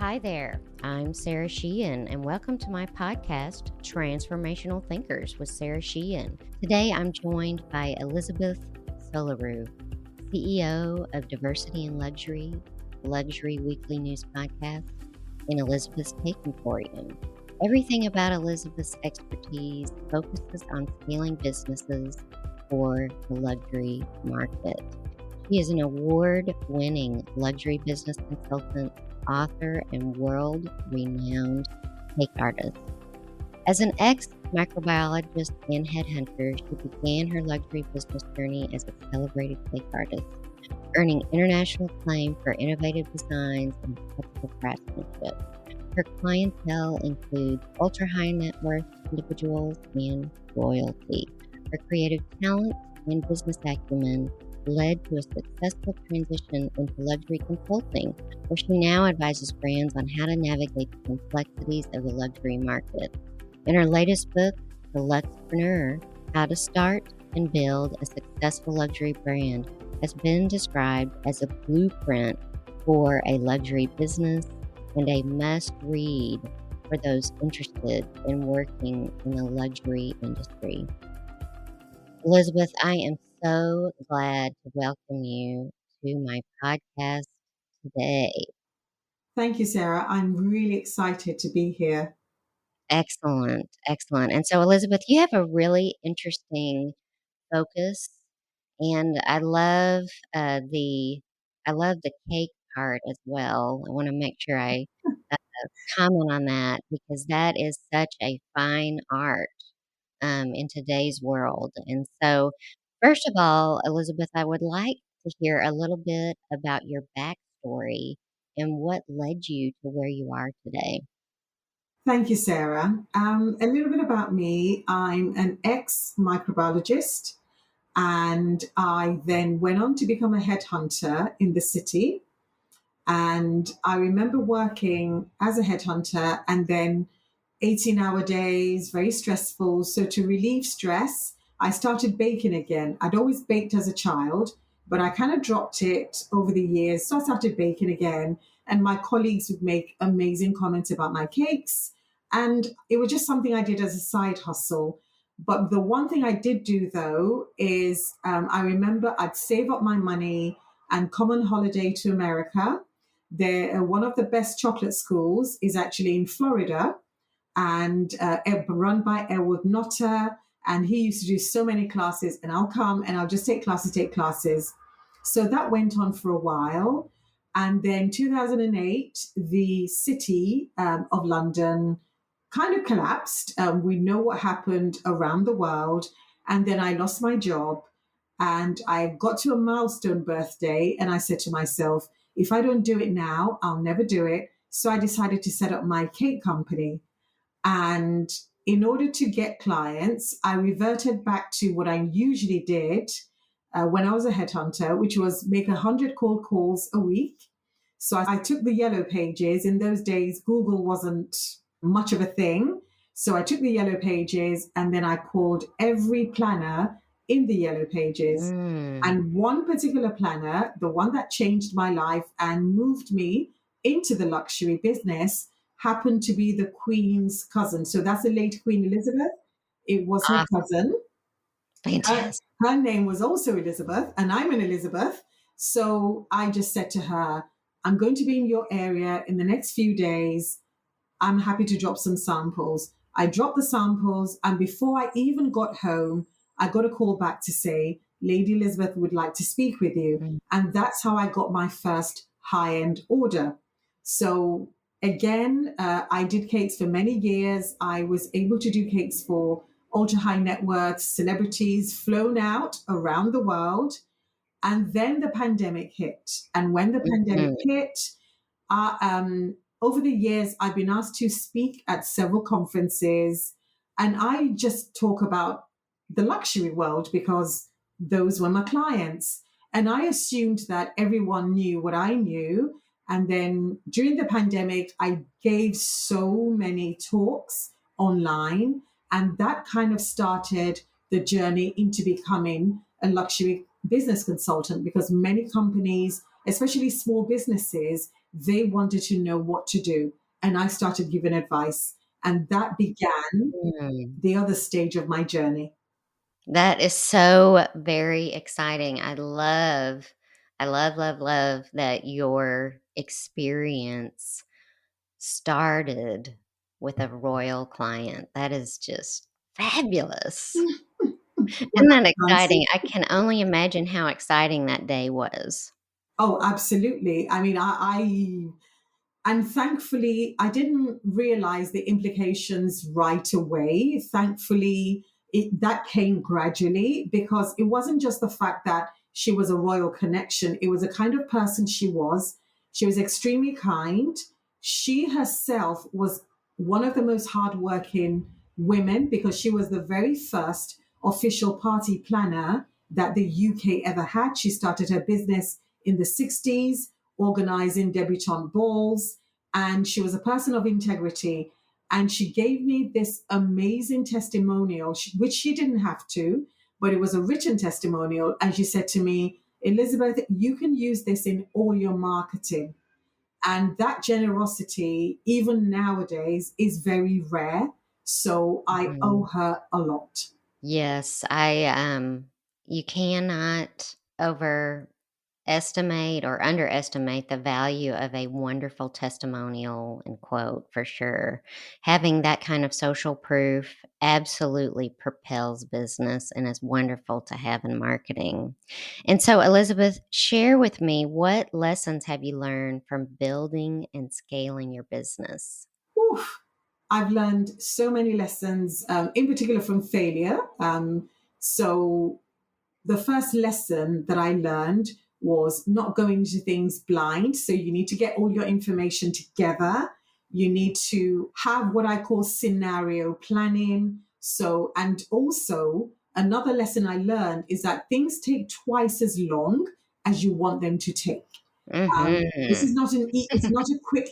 Hi there, I'm Sara Sheehan, and welcome to my podcast, Transformational Thinkers with Sara Sheehan. Today I'm joined by Elizabeth Solaru, CEO of Diversity and Luxury, Luxury Weekly News Podcast, and Elizabeth's Cake Emporium. Everything about Elizabeth's expertise focuses on scaling businesses for the luxury market. She is an award-winning luxury business consultant, author, and world-renowned cake artist. As an ex-microbiologist and headhunter, she began her luxury business journey as a celebrated cake artist, earning international acclaim for innovative designs and technical craftsmanship. Her clientele includes ultra-high net worth individuals and royalty. Her creative talent and business acumen led to a successful transition into luxury consulting, where she now advises brands on how to navigate the complexities of the luxury market. In her latest book, The LUXPreneur, How to Start and Build a Successful Luxury Brand, has been described as a blueprint for a luxury business and a must-read for those interested in working in the luxury industry. Elizabeth, I am so glad to welcome you to my podcast today. Thank you, Sarah. I'm really excited to be here. Excellent, excellent. And so, Elizabeth, you have a really interesting focus, and I love the cake part as well. I want to make sure I uh, comment on that because that is such a fine art in today's world. And so, first of all, Elizabeth, I would like to hear a little bit about your backstory and what led you to where you are today. Thank you, Sarah. A little bit about me. I'm an ex microbiologist, and I then went on to become a headhunter in the city. And I remember working as a headhunter and then 18-hour days, very stressful. So, to relieve stress, I started baking again. I'd always baked as a child, but I kind of dropped it over the years. So, I started baking again. And my colleagues would make amazing comments about my cakes. And it was just something I did as a side hustle. But the one thing I did do, though, is I remember I'd save up my money and come on holiday to America. One of the best chocolate schools is actually in Florida and run by Elwood Notter. And he used to do so many classes, and I'll come and I'll just take classes. So that went on for a while. And then 2008, the city of London kind of collapsed. We know what happened around the world. And then I lost my job. And I got to a milestone birthday, and I said to myself, if I don't do it now, I'll never do it. So I decided to set up my cake company. And in order to get clients, I reverted back to what I usually did when I was a headhunter, which was make 100 cold calls a week. So I took the yellow pages. In those days, Google wasn't much of a thing. So I took the yellow pages and then I called every planner in the yellow pages. And one particular planner, the one that changed my life and moved me into the luxury business, happened to be the Queen's cousin. So that's the late Queen Elizabeth. It was her Awesome. cousin. Her, Fantastic. her name was also Elizabeth, and I'm an Elizabeth. So I just said to her, I'm going to be in your area in the next few days. I'm happy to drop some samples. I dropped the samples, and before I even got home, I got a call back to say, Lady Elizabeth would like to speak with you. Mm. And that's how I got my first high-end order. So again, I did cakes for many years. I was able to do cakes for ultra high net worth celebrities flown out around the world. And then the pandemic hit. And when the pandemic Mhm. hit, over the years, I've been asked to speak at several conferences. And I just talk about the luxury world because those were my clients. And I assumed that everyone knew what I knew. And then during the pandemic, I gave so many talks online. And that kind of started the journey into becoming a luxury business consultant because many companies especially small businesses, they wanted to know what to do. And I started giving advice. And that began Mm. the other stage of my journey. That is so very exciting. I love that your experience started with a royal client. That is just fabulous. Well, Isn't that that's nice. exciting? I can only imagine how exciting that day was. Oh, absolutely. I mean, and thankfully, I didn't realize the implications right away. Thankfully, that came gradually because it wasn't just the fact that she was a royal connection, it was the kind of person she was. She was extremely kind. She herself was one of the most hardworking women because she was the very first official party planner that the UK ever had. She started her business in the 60s, organizing debutante balls, and she was a person of integrity. And she gave me this amazing testimonial, which she didn't have to, but it was a written testimonial. And she said to me, Elizabeth, you can use this in all your marketing. And that generosity, even nowadays, is very rare. So I owe Mhm. her a lot. Yes, you cannot overestimate or underestimate the value of a wonderful testimonial and quote for sure. Having that kind of social proof absolutely propels business and is wonderful to have in marketing. And so, Elizabeth, share with me, what lessons have you learned from building and scaling your business? Oof. I've learned so many lessons, in particular from failure. So the first lesson that I learned was not going into things blind. So you need to get all your information together. You need to have what I call scenario planning. So, and also another lesson I learned is that things take twice as long as you want them to take. This Mhm. is not it's not a quick,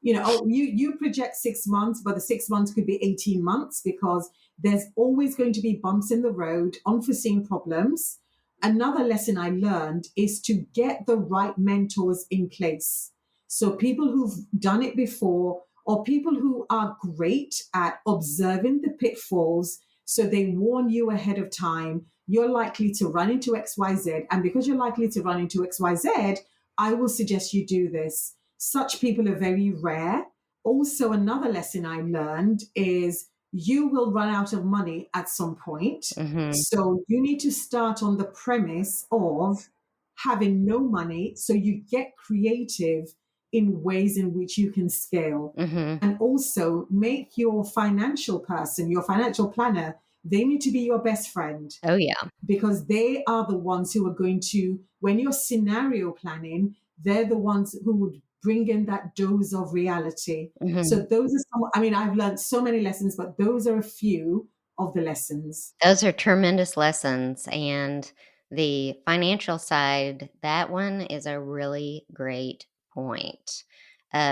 oh, you project 6 months, but the 6 months could be 18 months because there's always going to be bumps in the road, unforeseen problems. Another lesson I learned is to get the right mentors in place. So people who've done it before, or people who are great at observing the pitfalls, so they warn you ahead of time, you're likely to run into XYZ. And because you're likely to run into XYZ, I will suggest you do this. Such people are very rare. Also, another lesson I learned is you will run out of money at some point. Mhm. So you need to start on the premise of having no money. So you get creative in ways in which you can scale. Mhm. And also make your financial person, your financial planner, they need to be your best friend Oh, yeah. because they are the ones who are going to, when you're scenario planning, they're the ones who would bring in that dose of reality. So Mhm. those are some, I mean, I've learned so many lessons, but those are a few of the lessons. Those are tremendous lessons, and the financial side, that one is a really great point,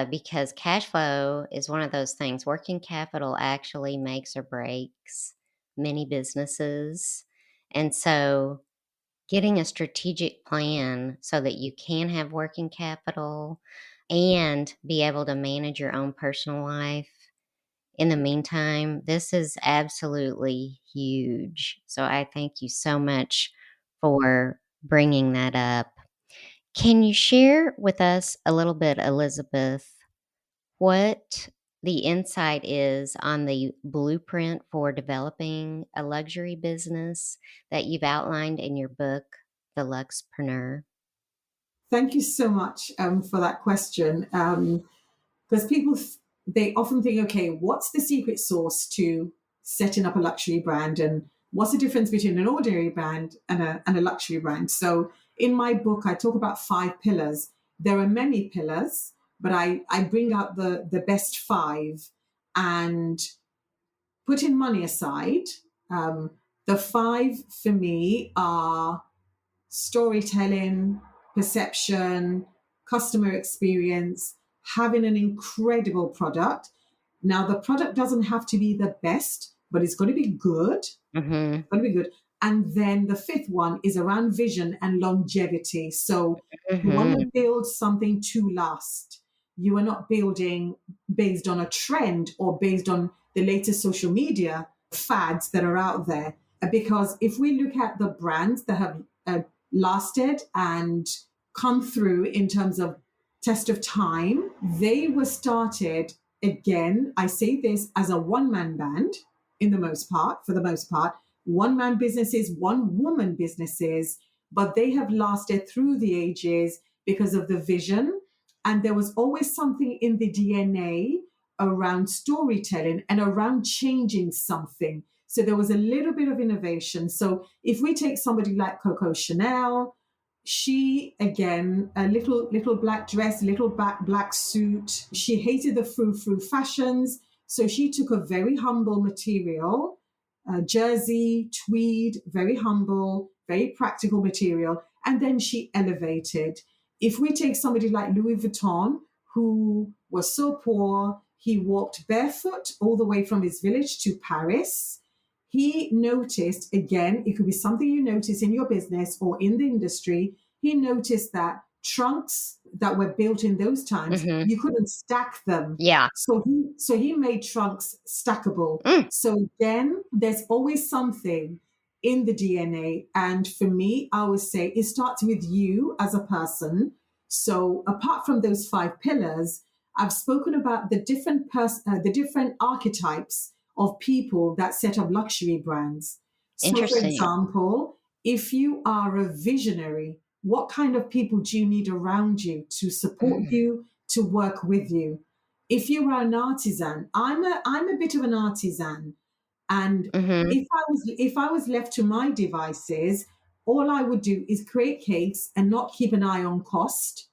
because cash flow is one of those things. Working capital actually makes or breaks many businesses, and so getting a strategic plan so that you can have working capital and be able to manage your own personal life in the meantime, this is absolutely huge. So I thank you so much for bringing that up. Can you share with us a little bit, Elizabeth, what the insight is on the blueprint for developing a luxury business that you've outlined in your book, The LUXPreneur? Thank you so much for that question. Because they often think, okay, what's the secret sauce to setting up a luxury brand, and what's the difference between an ordinary brand and a luxury brand? So in my book, I talk about 5 pillars. There are many pillars, but I bring out the best five. And putting money aside, um, the five for me are storytelling, perception, customer experience, having an incredible product. Now, the product doesn't have to be the best, but it's got to be good. Mhm. Got to be good. And then the fifth one is around vision and longevity. So you want Mm-hmm. to build something to last. You are not building based on a trend or based on the latest social media fads that are out there. Because if we look at the brands that have lasted and come through in terms of test of time, they were started, again, I say this, as a one-man band for the most part, one-man businesses, one-woman businesses, but they have lasted through the ages because of the vision. And there was always something in the DNA around storytelling and around changing something. So there was a little bit of innovation. So if we take somebody like Coco Chanel, she, again, a little black dress, little black suit. She hated the frou-frou fashions. So she took a very humble material, jersey, tweed, very humble, very practical material, and then she elevated. If we take somebody like Louis Vuitton, who was so poor, he walked barefoot all the way from his village to Paris. He noticed, again, it could be something you notice in your business or in the industry. He noticed that trunks that were built in those times, Mm-hmm. you couldn't stack them. Yeah. So he made trunks stackable. Mm. So again, there's always something in the DNA. And for me, I would say it starts with you as a person. So apart from those 5 pillars, I've spoken about the different archetypes of people that set up luxury brands. So, for Interesting. example, if you are a visionary, what kind of people do you need around you to support Mm. you, to work with you? If you are an artisan, I'm a bit of an artisan, and Mm-hmm. if I was left to my devices, all I would do is create cakes and not keep an eye on cost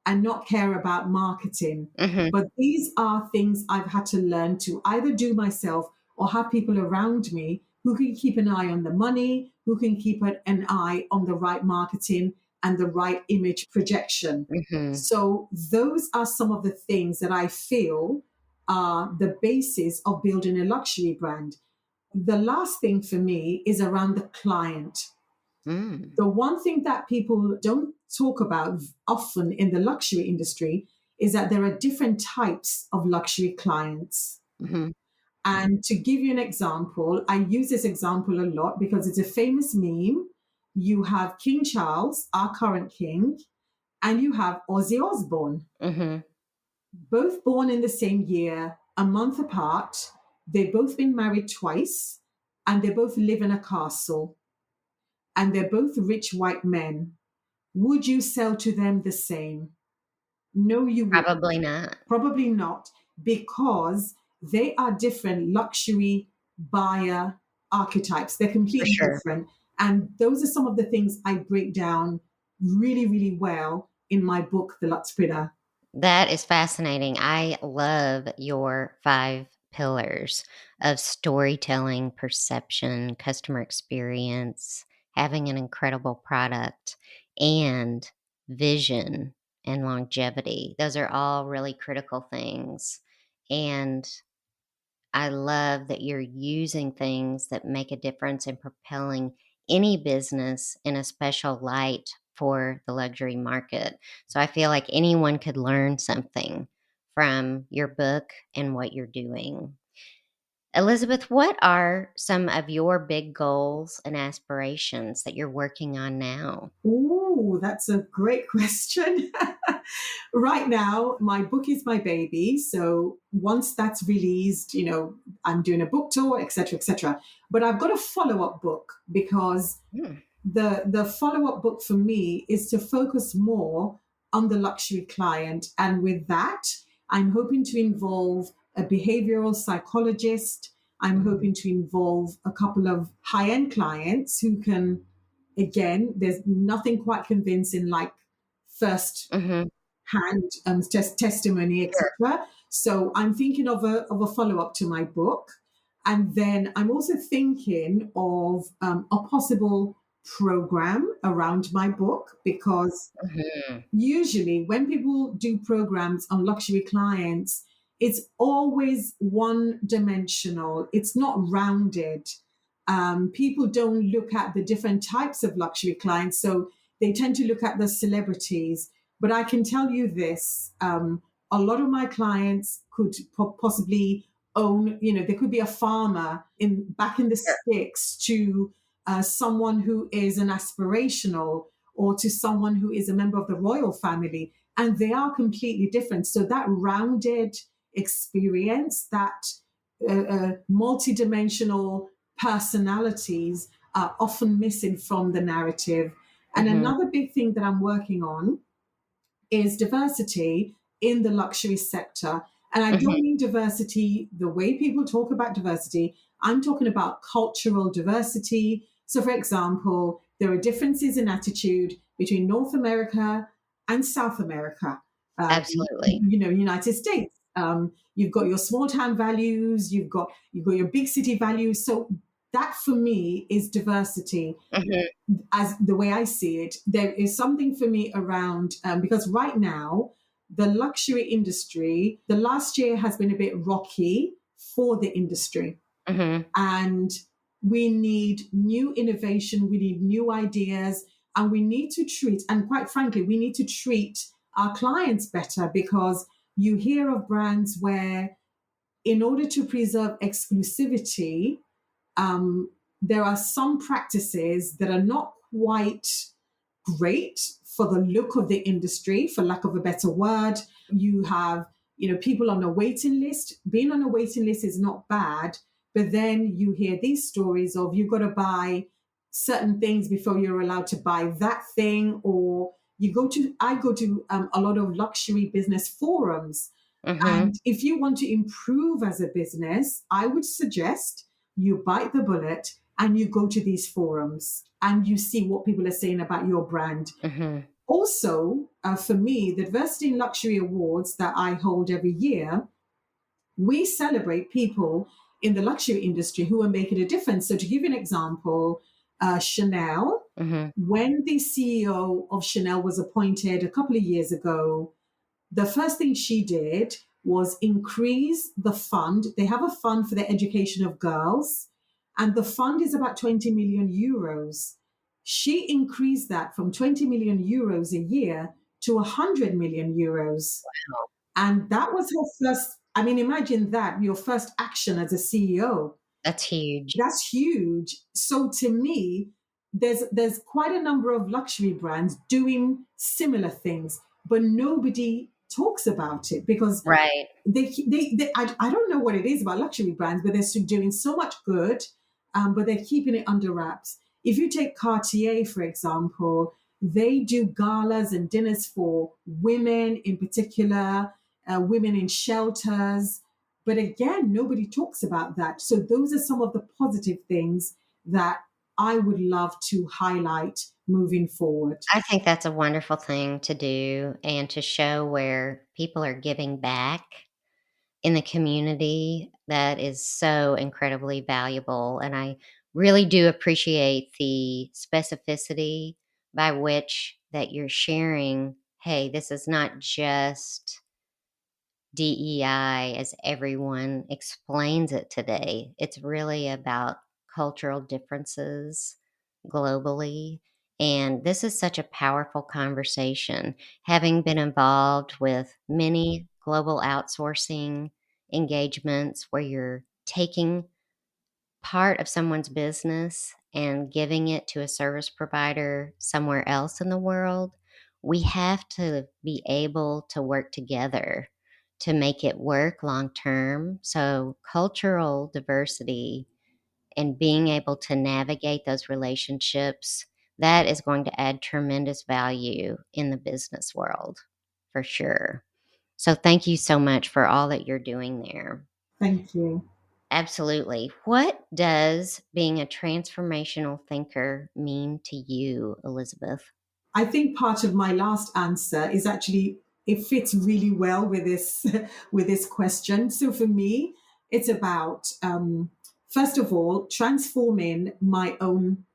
and not care about marketing. Mm-hmm. But these are things I've had to learn to either do myself or have people around me who can keep an eye on the money, who can keep an eye on the right marketing and the right image projection. Mm-hmm. So those are some of the things that I feel are the basis of building a luxury brand. The last thing for me is around the client. Mm. The one thing that people don't talk about often in the luxury industry is that there are different types of luxury clients. Mm-hmm. And to give you an example, I use this example a lot because it's a famous meme. You have King Charles, our current king, and you have Ozzy Osbourne, Mm-hmm. both born in the same year, a month apart. They've both been married twice, and they both live in a castle, and they're both rich white men. Would you sell to them the same? No, you wouldn't. Probably not. Probably not, because they are different luxury buyer archetypes. They're For completely sure. different. And those are some of the things I break down really, really well in my book, The LUXPreneur. That is fascinating. I love your 5 pillars of storytelling, perception, customer experience, having an incredible product, and vision and longevity. Those are all really critical things. And I love that you're using things that make a difference in propelling any business in a special light for the luxury market. So I feel like anyone could learn something from your book and what you're doing. Elizabeth, what are some of your big goals and aspirations that you're working on now? Oh, that's a great question. Right now, my book is my baby. So once that's released, I'm doing a book tour, etc., etc. But I've got a follow-up book because Hmm. the follow-up book for me is to focus more on the luxury client. And with that, I'm hoping to involve a behavioral psychologist. I'm Mhm. hoping to involve a couple of high-end clients who can, again, there's nothing quite convincing like first Mhm. hand testimony, Sure. etc. So I'm thinking of a follow up to my book, and then I'm also thinking of a possible program around my book, because Mhm. usually when people do programs on luxury clients, it's always one dimensional. It's not rounded. People don't look at the different types of luxury clients, so they tend to look at the celebrities. But I can tell you this: a lot of my clients could possibly own. There could be a farmer in back in the Sure. sticks to someone who is an aspirational, or to someone who is a member of the royal family, and they are completely different. So that rounded experience, that multidimensional personalities are often missing from the narrative. And Mm-hmm. another big thing that I'm working on is diversity in the luxury sector. And I Mm-hmm. don't mean diversity the way people talk about diversity. I'm talking about cultural diversity. So, for example, there are differences in attitude between North America and South America. Absolutely. United States. You've got your small town values. You've got your big city values. So that for me is diversity. Mm-hmm. As the way I see it, there is something for me around because right now the luxury industry, the last year has been a bit rocky for the industry, Mm-hmm. and we need new innovation, we need new ideas, and we need to treat, and quite frankly, we need to treat our clients better, because you hear of brands where, in order to preserve exclusivity, um, there are some practices that are not quite great for the look of the industry, for lack of a better word. You have, people on a waiting list. Being on a waiting list is not bad, but then you hear these stories of you've got to buy certain things before you're allowed to buy that thing, or I go to a lot of luxury business forums. Mm-hmm. And if you want to improve as a business, I would suggest you bite the bullet and you go to these forums and you see what people are saying about your brand. Mm-hmm. Also, for me, the Diversity in Luxury Awards that I hold every year, we celebrate people in the luxury industry who are making a difference. So, to give you an example, Chanel, Mm-hmm. when the CEO of Chanel was appointed a couple of years ago, the first thing she did was increase the fund. They have a fund for the education of girls, and the fund is about 20 million euros. She increased that from 20 million euros a year to 100 million euros. Wow. And that was her first. I mean, imagine that, your first action as a CEO. That's huge. That's huge. So to me, there's quite a number of luxury brands doing similar things, but nobody talks about it because Right. I don't know what it is about luxury brands, but they're doing so much good, but they're keeping it under wraps. If you take Cartier, for example, they do galas and dinners for women in particular, women in shelters. But again, nobody talks about that. So those are some of the positive things that I would love to highlight moving forward. I think that's a wonderful thing to do and to show where people are giving back in the community. That is so incredibly valuable. And I really do appreciate the specificity by which that you're sharing. Hey, this is not just DEI as everyone explains it today. It's really about cultural differences globally. And this is such a powerful conversation. Having been involved with many global outsourcing engagements where you're taking part of someone's business and giving it to a service provider somewhere else in the world, we have to be able to work together to make it work long term. So, cultural diversity and being able to navigate those relationships, that is going to add tremendous value in the business world for sure. So, thank you so much for all that you're doing there. Thank you. Absolutely. What does being a transformational thinker mean to you, Elizabeth? I think part of my last answer is actually, it fits really well with this with this question. So for me, it's about first of all transforming my own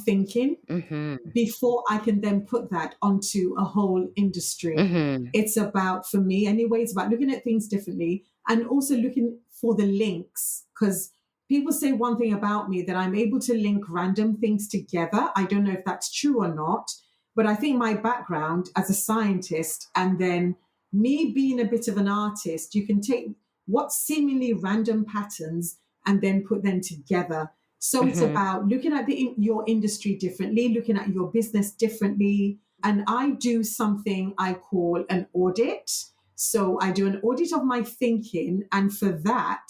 thinking Mhm. before I can then put that onto a whole industry. Mhm. It's about, for me anyway, it's about looking at things differently and also looking for the links, because people say one thing about me, that I'm able to link random things together. I don't know if that's true or not, but I think my background as a scientist and then me being a bit of an artist, you can take what seemingly random patterns and then put them together. So it's Mm-hmm. about looking at your industry differently, looking at your business differently. And I do something I call an audit. So I do an audit of my thinking. And for that,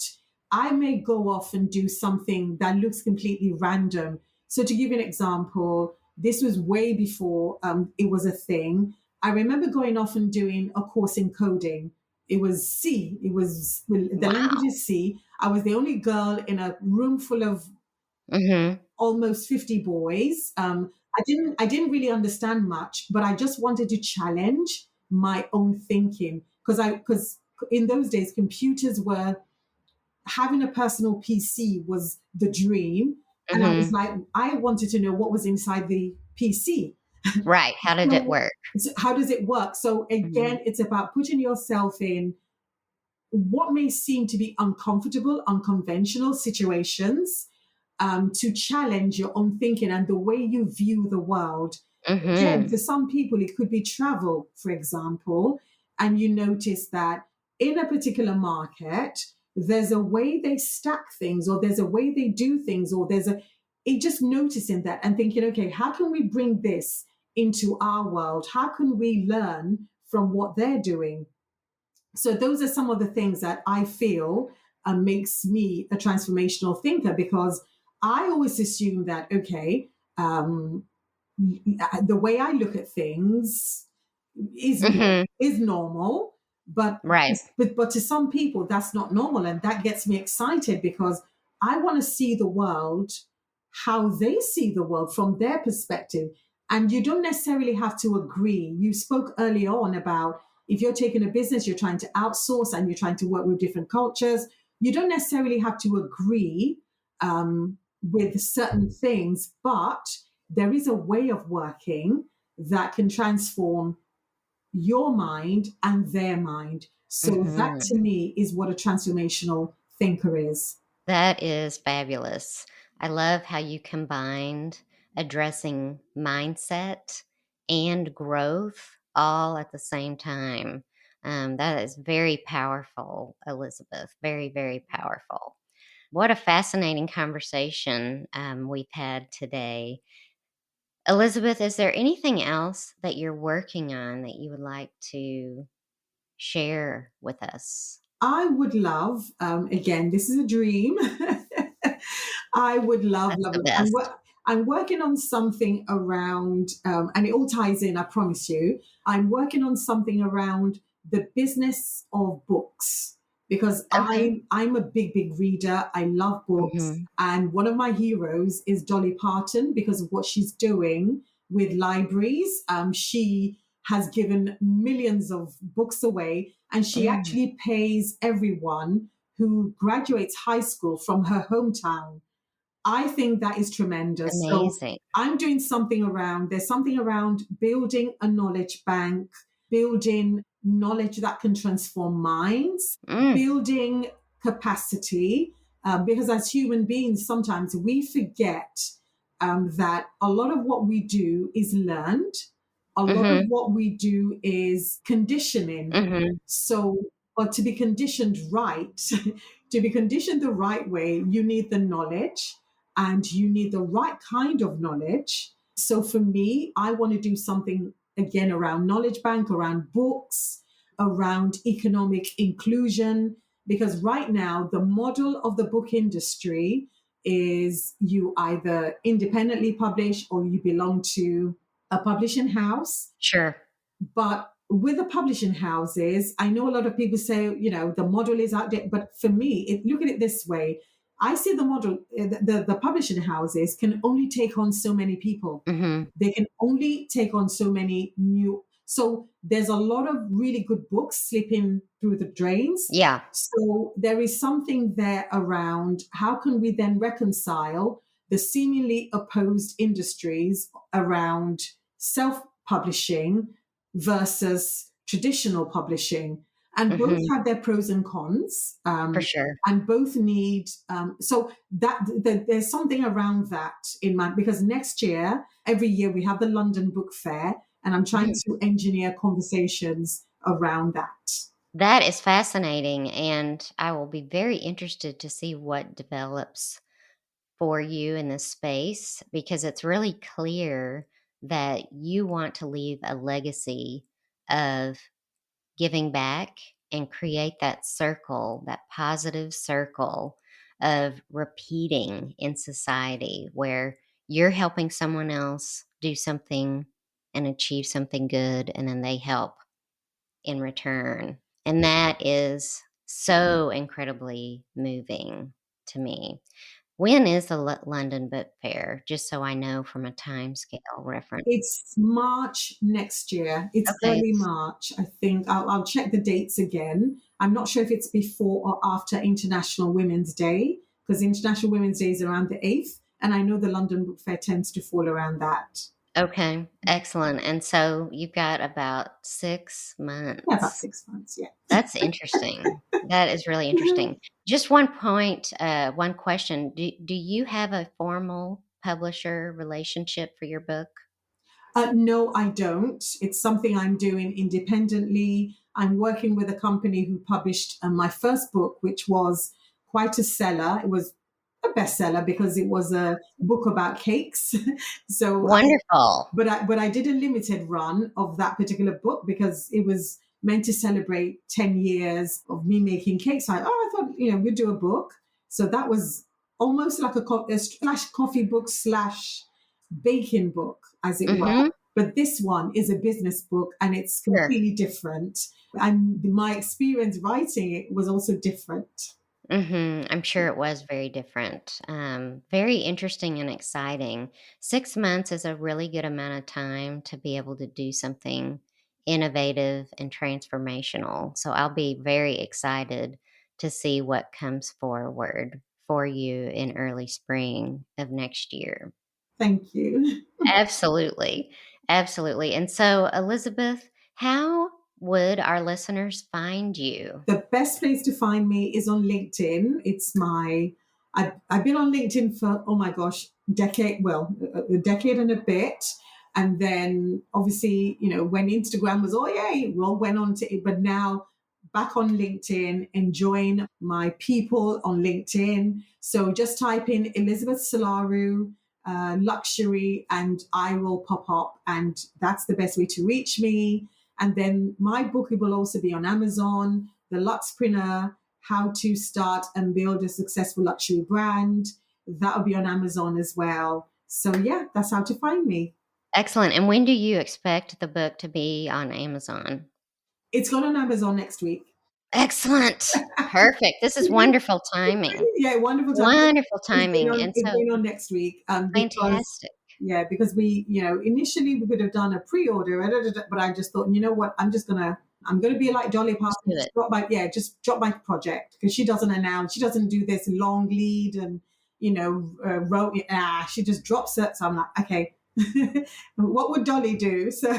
I may go off and do something that looks completely random. So to give you an example, this was way before it was a thing. I remember going off and doing a course in coding. It was C. It was, well, the language Wow. is C. I was the only girl in a room full of Mm-hmm. almost 50 boys. I didn't really understand much, but I just wanted to challenge my own thinking, because in those days computers were, having a personal PC was the dream. And I was Mm-hmm. like, I wanted to know what was inside the PC. Right. How did it So, work? so how does it work? So Mm-hmm. again, it's about putting yourself in what may seem to be uncomfortable, unconventional situations, to challenge your own thinking and the way you view the world. Again, Mm-hmm. for some people, it could be travel, for example, and you notice that in a particular market, there's a way they stack things, or there's a way they do things, or it just noticing that and thinking, okay, how can we bring this into our world? How can we learn from what they're doing? So those are some of the things that I feel makes me a transformational thinker, because I always assume that, okay, um, the way I look at things is Mm-hmm. is normal, but Right. but to some people that's not normal, and that gets me excited because I want to see the world how they see the world from their perspective. And you don't necessarily have to agree. You spoke earlier on about, if you're taking a business, you're trying to outsource and you're trying to work with different cultures. You don't necessarily have to agree with certain things, but there is a way of working that can transform your mind and their mind. So that to Mm-hmm. me is what a transformational thinker is. That is fabulous. I love how you combined addressing mindset and growth all at the same time. That is very powerful, Elizabeth. Very, very powerful. What a fascinating conversation we've had today. Elizabeth, is there anything else that you're working on that you would like to share with us? I would love, again, this is a dream. I would love, That's love, the love. best. I'm working on something around, and it all ties in, I promise you. I'm working on something around the business of books, because Okay. I'm a big, big reader. I love books. Hmm. And one of my heroes is Dolly Parton, because of what she's doing with libraries. She has given millions of books away, and she Mm, actually pays everyone who graduates high school from her hometown. I think that is tremendous. So amazing. there's something around building a knowledge bank, building knowledge that can transform minds, Mm, building capacity, because as human beings, sometimes we forget that a lot of what we do is learned. A lot of mhm, what we do is conditioning. mhm, So, but to be conditioned right, to be conditioned the right way, you need the knowledge, and you need the right kind of knowledge. So for me, I want to do something again around knowledge bank, around books, around economic inclusion, because right now the model of the book industry is you either independently publish or you belong to a publishing house. sure. But with the publishing houses, I know a lot of people say, the model is out there. But for me, look at it this way. I see the model, the publishing houses can only take on so many people. Mhm, They can only take on so many new. So there's a lot of really good books slipping through the drains. yeah, So there is something there around how can we then reconcile the seemingly opposed industries around self publishing versus traditional publishing. and both Hmm. have their pros and cons. For sure. And both need so there's something around that in mind, because next year, every year, we have the London Book Fair, and I'm trying Mhm. to engineer conversations around that. That is fascinating, and I will be very interested to see what develops for you in this space because it's really clear that you want to leave a legacy of giving back and create that circle, that positive circle of repeating in society where you're helping someone else do something and achieve something good, and then they help in return. And that is so incredibly moving to me. When is the London Book Fair? Just so I know from a time scale reference. It's March next year. It's Okay. early March, I think. I'll check the dates again. I'm not sure if it's before or after International Women's Day, because International Women's Day is around the 8th. And I know the London Book Fair tends to fall around that. Okay, excellent. And so you've got about 6 Yeah, about months. 6 months. Yeah. That's interesting. That is really interesting. Just one point, one question. Do you have a formal publisher relationship for your book? No, I don't. It's something I'm doing independently. I'm working with a company who published my first book, which was quite a seller. It was a bestseller because it was a book about cakes. so Wonderful. but I did a limited run of that particular book because it was meant to celebrate 10 years of me making cakes. I thought, we'd do a book. So that was almost like a slash coffee book slash baking book, as it were. Mhm. But this one is a business book and it's Sure. completely different. And my experience writing it was also different. Mhm. I'm sure it was very different. Very interesting and exciting. 6 months is a really good amount of time to be able to do something innovative and transformational. So I'll be very excited to see what comes forward for you in early spring of next year. Thank you. Absolutely. Absolutely. And so, Elizabeth, how would our listeners find you? The best place to find me is on LinkedIn. I've been on LinkedIn for, oh my gosh, a decade and a bit. And then obviously, when Instagram was, oh yay, we all went on to it. But now back on LinkedIn, enjoying my people on LinkedIn. So just type in Elizabeth Solaru, luxury, and I will pop up. And that's the best way to reach me. And then my book will also be on Amazon, the LUXPreneur, How to Start and Build a Successful Luxury Brand. That will be on Amazon as well. So yeah, that's how to find me. Excellent. And when do you expect the book to be on Amazon? It's gone on Amazon next week. Excellent. Perfect. This is wonderful timing. Yeah, wonderful time. Wonderful timing. And It's so going on next week. Because fantastic. yeah, because we, initially we could have done a pre-order, but I just thought, you know what, I'm gonna be like Dolly Just Parton, do it. just drop my project because she doesn't announce, she doesn't do this long lead and wrote it. She just drops it. So I'm like, okay, what would Dolly do? So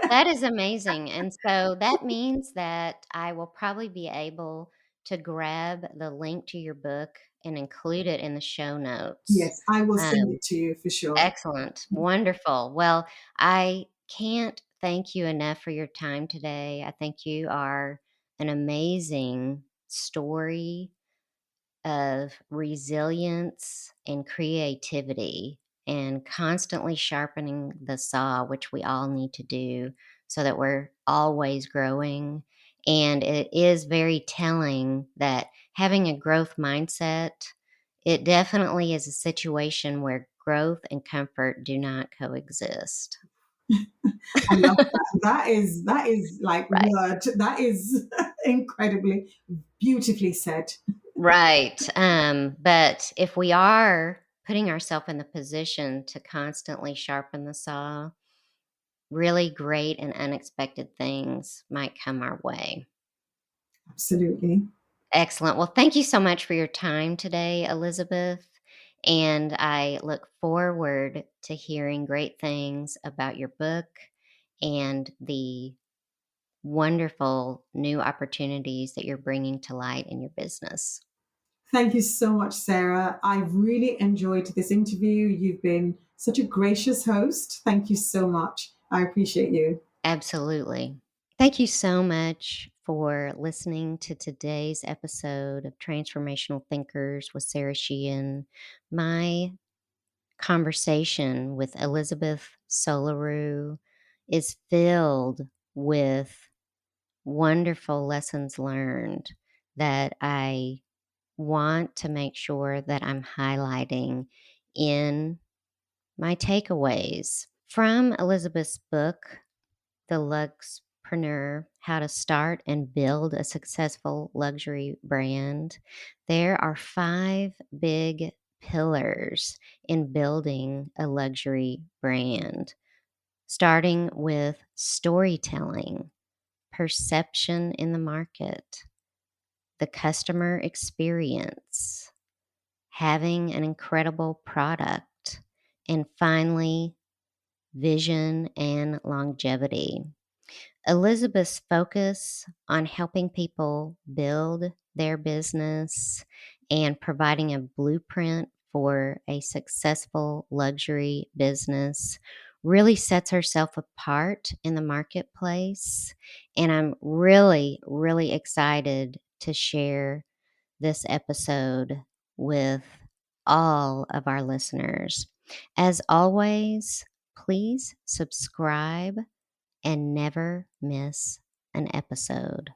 That is amazing. And so that means that I will probably be able to grab the link to your book and include it in the show notes. yes, I will send Um, it to you for sure. Excellent. Wonderful. Well, I can't thank you enough for your time today. I think you are an amazing story of resilience and creativity and constantly sharpening the saw, which we all need to do so that we're always growing. And it is very telling that having a growth mindset, it definitely is a situation where growth and comfort do not coexist. I love that. That is like Right. word. That is incredibly beautifully said. Right. But if we are putting ourselves in the position to constantly sharpen the saw, really great and unexpected things might come our way. Absolutely. Excellent. Well, thank you so much for your time today, Elizabeth. And I look forward to hearing great things about your book and the wonderful new opportunities that you're bringing to light in your business. Thank you so much, Sarah. I've really enjoyed this interview. You've been such a gracious host. Thank you so much. I appreciate you. Absolutely. Thank you so much for listening to today's episode of Transformational Thinkers with Sara Sheehan. My conversation with Elizabeth Solaru is filled with wonderful lessons learned that I want to make sure that I'm highlighting in my takeaways from Elizabeth's book, The LUXPreneur: How to Start and Build a Successful Luxury Brand. There are 5 big pillars in building a luxury brand, starting with storytelling, perception in the market, the customer experience, having an incredible product, and finally, vision and longevity. Elizabeth's focus on helping people build their business and providing a blueprint for a successful luxury business really sets herself apart in the marketplace. And I'm really, really excited to share this episode with all of our listeners. As always, please subscribe and never miss an episode.